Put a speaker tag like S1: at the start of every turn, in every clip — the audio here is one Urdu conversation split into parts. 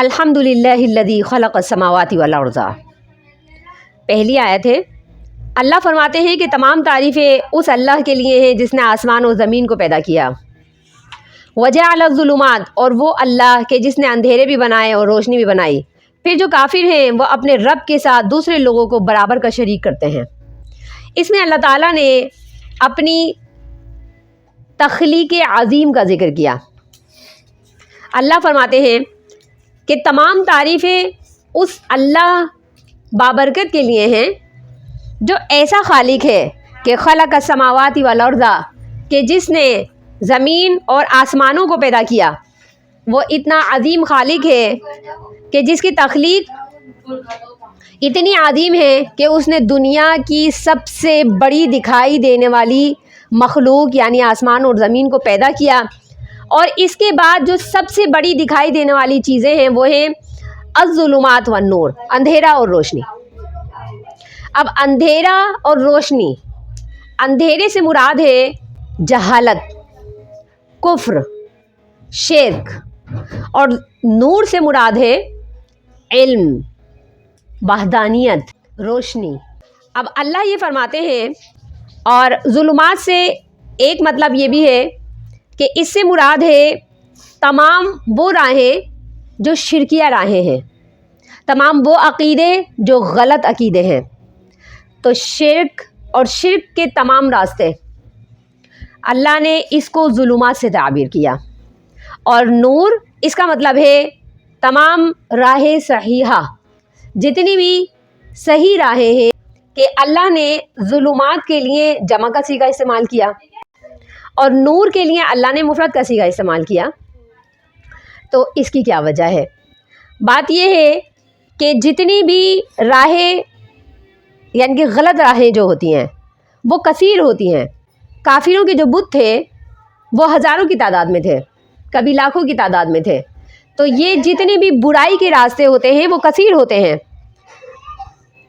S1: الحمدللہ الذی خلق السماوات والارض۔ پہلی آیت ہے، اللہ فرماتے ہیں کہ تمام تعریفیں اس اللہ کے لیے ہیں جس نے آسمان و زمین کو پیدا کیا۔ وجعل الظلمات، اور وہ اللہ کہ جس نے اندھیرے بھی بنائے اور روشنی بھی بنائی۔ پھر جو کافر ہیں وہ اپنے رب کے ساتھ دوسرے لوگوں کو برابر کا شریک کرتے ہیں۔ اس میں اللہ تعالیٰ نے اپنی تخلیق عظیم کا ذکر کیا۔ اللہ فرماتے ہیں کہ تمام تعریفیں اس اللہ بابرکت کے لیے ہیں جو ایسا خالق ہے کہ خلق السماوات والارض، کہ جس نے زمین اور آسمانوں کو پیدا کیا۔ وہ اتنا عظیم خالق ہے کہ جس کی تخلیق اتنی عظیم ہے کہ اس نے دنیا کی سب سے بڑی دکھائی دینے والی مخلوق یعنی آسمان اور زمین کو پیدا کیا، اور اس کے بعد جو سب سے بڑی دکھائی دینے والی چیزیں ہیں وہ ہیں الظلمات والنور، اندھیرا اور روشنی۔ اب اندھیرا اور روشنی، اندھیرے سے مراد ہے جہالت، کفر، شرک، اور نور سے مراد ہے علم، وحدانیت، روشنی۔ اب اللہ یہ فرماتے ہیں، اور ظلمات سے ایک مطلب یہ بھی ہے کہ اس سے مراد ہے تمام وہ راہیں جو شرکیہ راہیں ہیں، تمام وہ عقیدے جو غلط عقیدے ہیں۔ تو شرک اور شرک کے تمام راستے اللہ نے اس کو ظلمات سے تعبیر کیا، اور نور اس کا مطلب ہے تمام راہیں صحیحہ، جتنی بھی صحیح راہیں ہیں، کہ اللہ نے ظلمات کے لیے جمع کا صیغہ استعمال کیا اور نور کے لیے اللہ نے مفرد کا صیغہ استعمال کیا۔ تو اس کی کیا وجہ ہے؟ بات یہ ہے کہ جتنی بھی راہیں یعنی کہ غلط راہیں جو ہوتی ہیں وہ کثیر ہوتی ہیں۔ کافروں کے جو بت تھے وہ ہزاروں کی تعداد میں تھے، کبھی لاکھوں کی تعداد میں تھے۔ تو یہ جتنے بھی برائی کے راستے ہوتے ہیں وہ کثیر ہوتے ہیں۔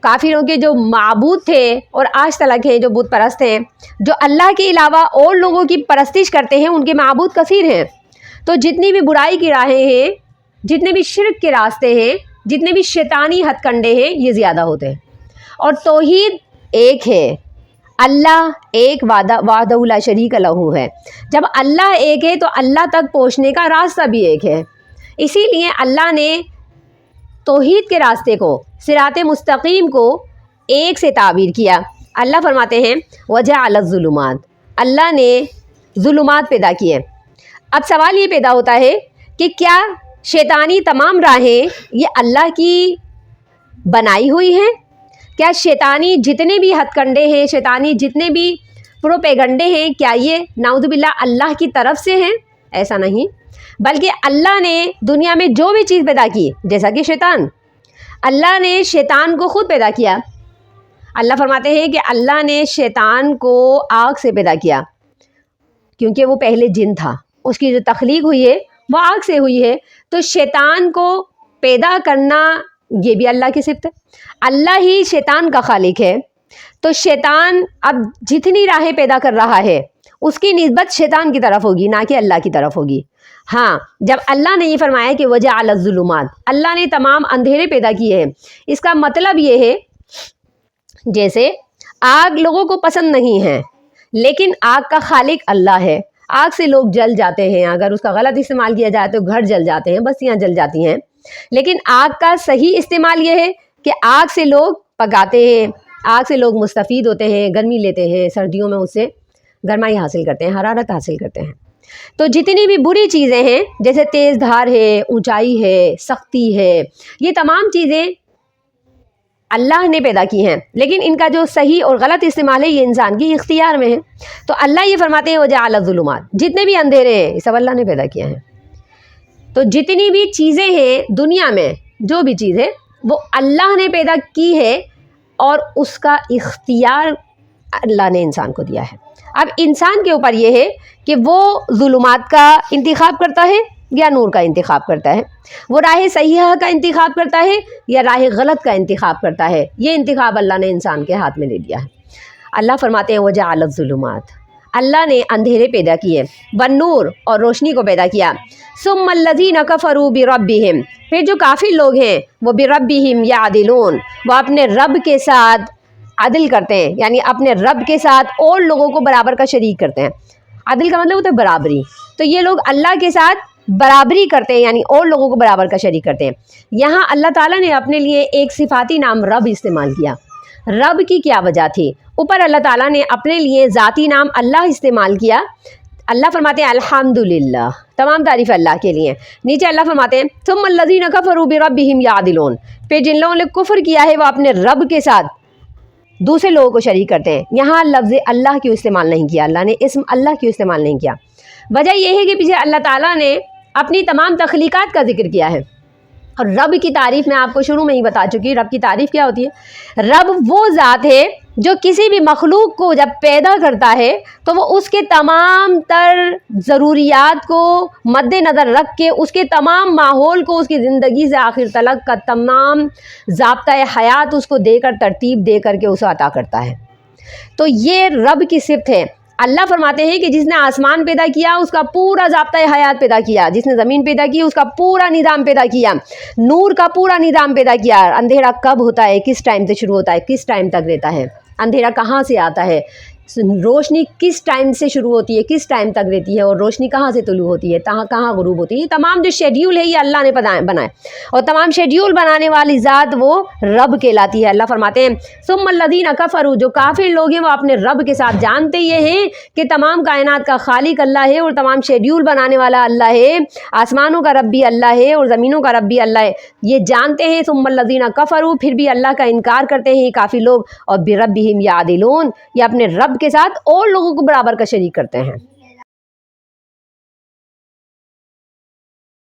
S1: کافروں کے جو معبود تھے اور آج تلک ہیں جو بت پرست ہیں، جو اللہ کے علاوہ اور لوگوں کی پرستش کرتے ہیں، ان کے معبود کثیر ہیں۔ تو جتنی بھی برائی کی راہیں ہیں، جتنے بھی شرک کے راستے ہیں، جتنے بھی شیطانی ہتھ کنڈے ہیں، یہ زیادہ ہوتے ہیں۔ اور توحید ایک ہے، اللہ ایک وحدہ لا شریک لہ ہے۔ جب اللہ ایک ہے تو اللہ تک پہنچنے کا راستہ بھی ایک ہے۔ اسی لیے اللہ نے توحید کے راستے کو، صراط مستقیم کو ایک سے تعبیر کیا۔ اللہ فرماتے ہیں وجعل الظلمات، اللہ نے ظلمات پیدا کیے۔ اب سوال یہ پیدا ہوتا ہے کہ کیا شیطانی تمام راہیں یہ اللہ کی بنائی ہوئی ہیں؟ کیا شیطانی جتنے بھی ہتھ کنڈے ہیں، شیطانی جتنے بھی پروپیگنڈے ہیں، کیا یہ نعوذ باللہ اللہ کی طرف سے ہیں؟ ایسا نہیں، بلکہ اللہ نے دنیا میں جو بھی چیز پیدا کی، جیسا کہ شیطان، اللہ نے شیطان کو خود پیدا کیا۔ اللہ فرماتے ہیں کہ اللہ نے شیطان کو آگ سے پیدا کیا، کیونکہ وہ پہلے جن تھا، اس کی جو تخلیق ہوئی ہے وہ آگ سے ہوئی ہے۔ تو شیطان کو پیدا کرنا یہ بھی اللہ کی صفت ہے، اللہ ہی شیطان کا خالق ہے۔ تو شیطان اب جتنی راہیں پیدا کر رہا ہے اس کی نسبت شیطان کی طرف ہوگی، نہ کہ اللہ کی طرف ہوگی۔ ہاں، جب اللہ نے یہ فرمایا کہ وجعل الظلمات، اللہ نے تمام اندھیرے پیدا کیے ہیں، اس کا مطلب یہ ہے جیسے آگ لوگوں کو پسند نہیں ہے، لیکن آگ کا خالق اللہ ہے۔ آگ سے لوگ جل جاتے ہیں، اگر اس کا غلط استعمال کیا جائے تو گھر جل جاتے ہیں، بستیاں جل جاتی ہیں، لیکن آگ کا صحیح استعمال یہ ہے کہ آگ سے لوگ پکاتے ہیں، آگ سے لوگ مستفید ہوتے ہیں، گرمی لیتے ہیں، سردیوں میں اس سے گرمائی حاصل کرتے ہیں، حرارت حاصل کرتے ہیں۔ تو جتنی بھی بری چیزیں ہیں جیسے تیز دھار ہے، اونچائی ہے، سختی ہے، یہ تمام چیزیں اللہ نے پیدا کی ہیں، لیکن ان کا جو صحیح اور غلط استعمال ہے یہ انسان کی اختیار میں ہے۔ تو اللہ یہ فرماتے ہیں وجعل الظلمات، جتنے بھی اندھیرے ہیں یہ سب اللہ نے پیدا کیا ہے۔ تو جتنی بھی چیزیں ہیں دنیا میں، جو بھی چیز ہے وہ اللہ نے پیدا کی ہے، اور اس کا اختیار اللہ نے انسان کو دیا ہے۔ اب انسان کے اوپر یہ ہے کہ وہ ظلمات کا انتخاب کرتا ہے یا نور کا انتخاب کرتا ہے، وہ راہ صحیحہ کا انتخاب کرتا ہے یا راہ غلط کا انتخاب کرتا ہے۔ یہ انتخاب اللہ نے انسان کے ہاتھ میں دے دیا ہے۔ اللہ فرماتے ہیں وجعل الظلمات، اللہ نے اندھیرے پیدا کیے، والنور اور روشنی کو پیدا کیا، ثم الذین کفروا بربہم، پھر جو کافر لوگ ہیں وہ بربہم یعدلون، وہ اپنے رب کے ساتھ عدل کرتے ہیں، یعنی اپنے رب کے ساتھ اور لوگوں کو برابر کا شریک کرتے ہیں۔ عدل کا مطلب ہوتا ہے برابری، تو یہ لوگ اللہ کے ساتھ برابری کرتے ہیں، یعنی اور لوگوں کو برابر کا شریک کرتے ہیں۔ یہاں اللہ تعالیٰ نے اپنے لیے ایک صفاتی نام رب استعمال کیا۔ رب کی کیا وجہ تھی؟ اوپر اللہ تعالیٰ نے اپنے لیے ذاتی نام اللہ استعمال کیا۔ اللہ فرماتے ہیں الحمدللہ، تمام تعریف اللہ کے لیے۔ نیچے اللہ فرماتے ہیں ثم الذین کفروا بربہم یعدلون، پھر جن لوگوں نے کفر کیا ہے وہ اپنے رب کے ساتھ دوسرے لوگوں کو شریک کرتے ہیں۔ یہاں لفظ اللہ کیوں استعمال نہیں کیا؟ اللہ نے اسم اللہ کیوں استعمال نہیں کیا؟ وجہ یہ ہے کہ پیچھے اللہ تعالیٰ نے اپنی تمام تخلیقات کا ذکر کیا ہے، اور رب کی تعریف میں آپ کو شروع میں ہی بتا چکی۔ رب کی تعریف کیا ہوتی ہے؟ رب وہ ذات ہے جو کسی بھی مخلوق کو جب پیدا کرتا ہے تو وہ اس کے تمام تر ضروریات کو مد نظر رکھ کے اس کے تمام ماحول کو، اس کی زندگی سے آخر تلک کا تمام ضابطۂ حیات اس کو دے کر، ترتیب دے کر کے اسے عطا کرتا ہے۔ تو یہ رب کی صفت ہے۔ اللہ فرماتے ہیں کہ جس نے آسمان پیدا کیا اس کا پورا ضابطۂ حیات پیدا کیا، جس نے زمین پیدا کی اس کا پورا نظام پیدا کیا، نور کا پورا نظام پیدا کیا۔ اندھیرا کب ہوتا ہے، کس ٹائم سے شروع ہوتا ہے، کس ٹائم تک رہتا ہے، اندھیرا کہاں سے آتا ہے، روشنی کس ٹائم سے شروع ہوتی ہے، کس ٹائم تک رہتی ہے، اور روشنی کہاں سے طلوع ہوتی ہے، کہاں غروب ہوتی ہے۔ یہ تمام جو شیڈیول ہے یہ اللہ نے بنائے، اور تمام شیڈیول بنانے والی ذات وہ رب کہلاتی ہے۔ اللہ فرماتے ہیں ثم الذین کفروا، جو کافر لوگ ہیں وہ اپنے رب کے ساتھ جانتے یہ ہیں کہ تمام کائنات کا خالق اللہ ہے اور تمام شیڈیول بنانے والا اللہ ہے، آسمانوں کا رب بھی اللہ ہے اور زمینوں کا رب بھی اللہ ہے، یہ جانتے ہیں۔ ثم الذین کفروا، پھر بھی اللہ کا انکار کرتے ہیں یہ کافر لوگ، اور بربہم یعدلون، یہ اپنے رب کے ساتھ اور لوگوں کو برابر کا شریک کرتے ہیں۔